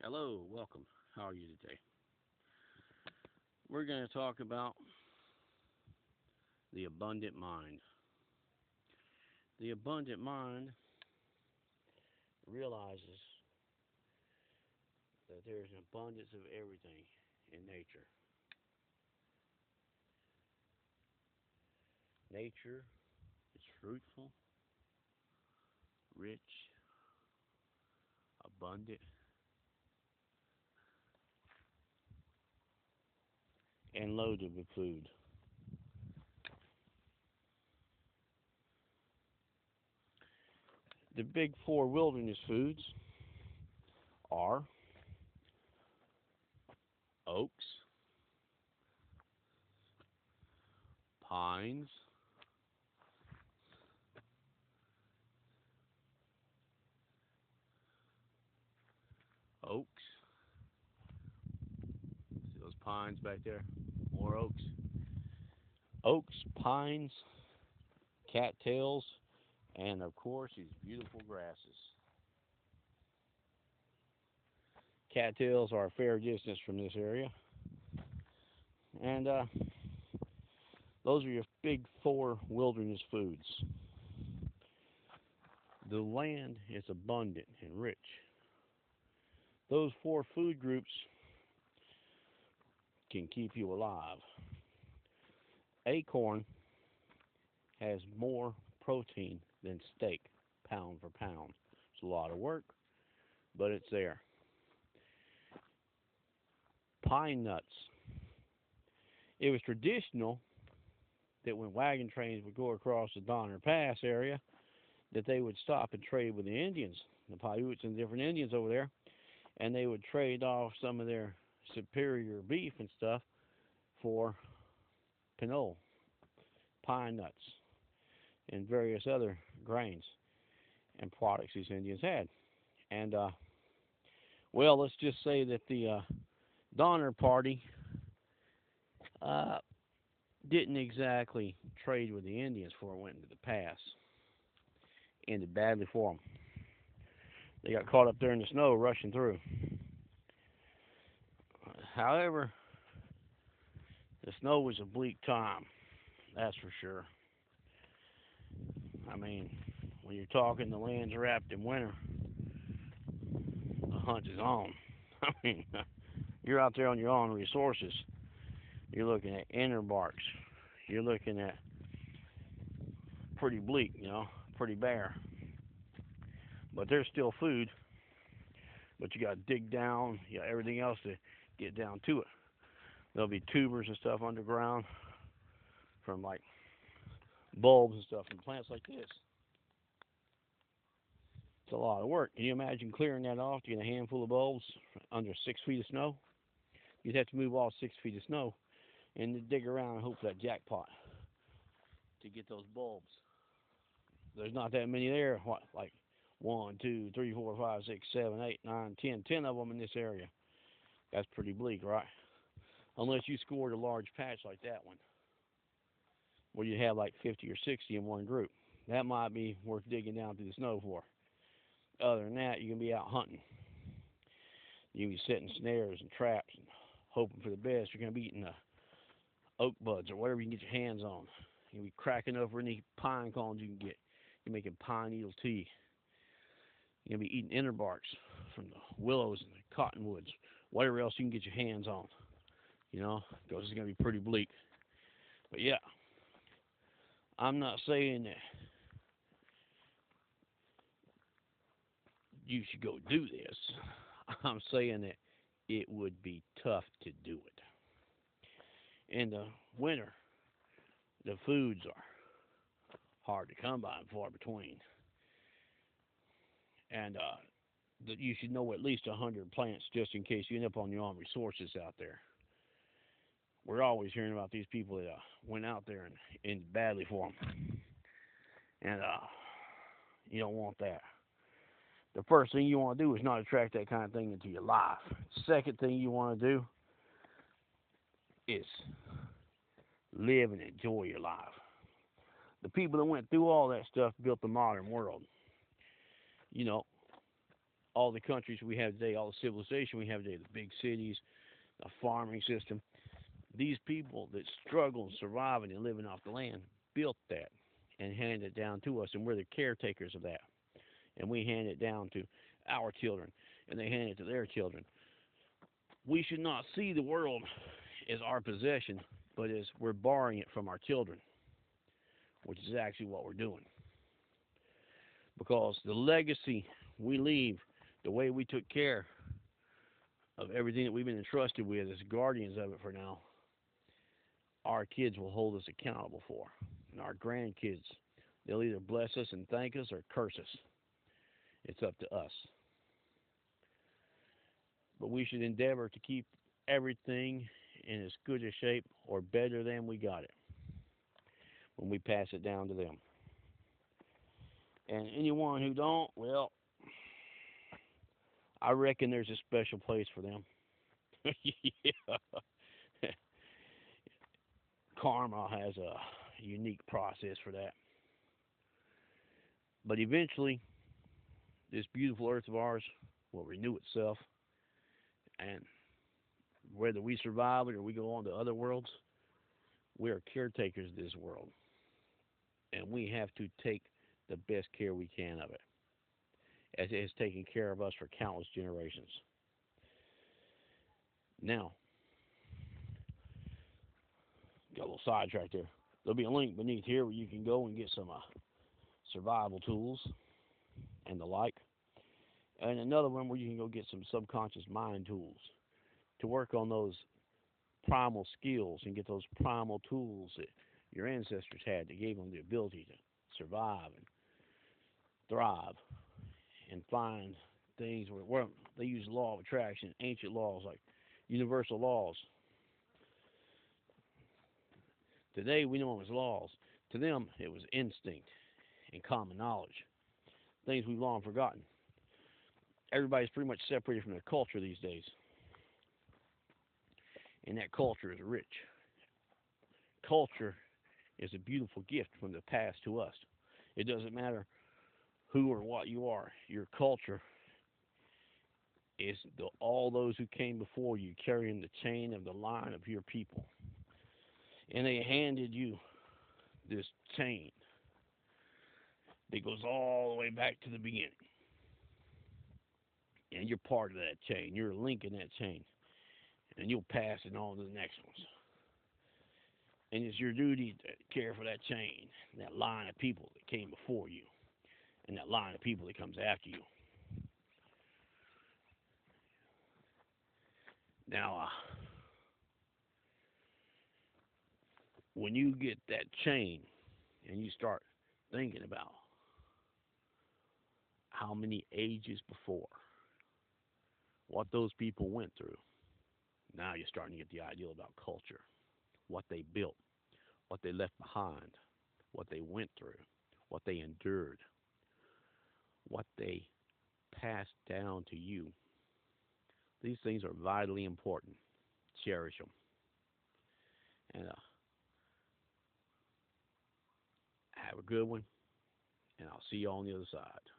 Hello, welcome. How are you today? We're going to talk about the abundant mind. The abundant mind realizes that there is an abundance of everything in nature. Nature is fruitful, rich, abundant, and loaded with food. The big four wilderness foods are oaks, pines, oaks. See those pines back there? More oaks. Oaks, pines, cattails, and of course these beautiful grasses. Cattails are a fair distance from this area, and those are your big four wilderness foods. The land is abundant and rich. Those four food groups can keep you alive. Acorn has more protein than steak, pound for pound. It's a lot of work, but it's there. Pine nuts. It was traditional that when wagon trains would go across the Donner Pass area, that they would stop and trade with the Indians, the Paiutes and different Indians over there, and they would trade off some of their superior beef and stuff for pinole, pine nuts, and various other grains and products these Indians had. And well, let's just say that the Donner Party uh, didn't exactly trade with the Indians before it went into the pass. Ended badly for them. They got caught up there in the snow rushing through. However, the snow was a bleak time, that's for sure. I mean, when you're talking the land's wrapped in winter, the hunt is on. I mean, you're out there on your own resources. You're looking at inner barks. You're looking at pretty bleak, pretty bare. But there's still food, but you got to dig down. You got everything else to get down to it. There'll be tubers and stuff underground from like bulbs and stuff and plants like this. It's a lot of work. Can you imagine clearing that off to get a handful of bulbs under 6 feet of snow? You'd have to move all 6 feet of snow and dig around and hope for that jackpot to get those bulbs. There's not that many there. What, like 1, 2, 3, 4, 5, 6, 7, 8, 9, 10, 10 of them in this area. That's pretty bleak, right? Unless you scored a large patch like that one, where you have like 50 or 60 in one group. That might be worth digging down through the snow for. Other than that, you can be out hunting. You can be setting snares and traps and hoping for the best. You're going to be eating oak buds or whatever you can get your hands on. You'll be cracking over any pine cones you can get. You're making pine needle tea. You're going to be eating inner barks from the willows and the cottonwoods, whatever else you can get your hands on, because it's going to be pretty bleak. But yeah, I'm not saying that you should go do this. I'm saying that it would be tough to do it. In the winter, the foods are hard to come by and far between. And you should know at least 100 plants just in case you end up on your own resources out there. We're always hearing about these people that went out there and ended badly for them. And you don't want that. The first thing you want to do is not attract that kind of thing into your life. Second thing you want to do is live and enjoy your life. The people that went through all that stuff built the modern world. You know, all the countries we have today, all the civilization we have today, the big cities, the farming system, these people that struggle and surviving and living off the land built that and handed it down to us, and we're the caretakers of that. And we hand it down to our children, and they hand it to their children. We should not see the world as our possession, but as we're borrowing it from our children, which is actually what we're doing. Because the legacy we leave, the way we took care of everything that we've been entrusted with as guardians of it for now, our kids will hold us accountable for. And our grandkids, they'll either bless us and thank us or curse us. It's up to us. But we should endeavor to keep everything in as good a shape or better than we got it when we pass it down to them. And anyone who don't, well, I reckon there's a special place for them. Yeah. Karma has a unique process for that. But eventually, this beautiful earth of ours will renew itself, and whether we survive it or we go on to other worlds, we are caretakers of this world, and we have to take the best care we can of it, as it has taken care of us for countless generations. Now, got a little sidetracked there. There'll be a link beneath here where you can go and get some survival tools and the like, and another one where you can go get some subconscious mind tools to work on those primal skills and get those primal tools that your ancestors had that gave them the ability to survive and thrive and find things where they use the law of attraction, ancient laws like universal laws. Today we know them as laws. To them, it was instinct and common knowledge, things we've long forgotten. Everybody's pretty much separated from their culture these days, and that culture is rich. Culture is a beautiful gift from the past to us. It doesn't matter who or what you are. Your culture is all those who came before you carrying the chain of the line of your people. And they handed you this chain that goes all the way back to the beginning. And you're part of that chain. You're a link in that chain. And you'll pass it on to the next ones. And it's your duty to care for that chain, that line of people that came before you, and that line of people that comes after you. Now, when you get that chain and you start thinking about how many ages before, what those people went through, now you're starting to get the idea about culture, what they built, what they left behind, what they went through, what they endured, what they passed down to you. These things are vitally important. Cherish them. And have a good one, and I'll see you on the other side.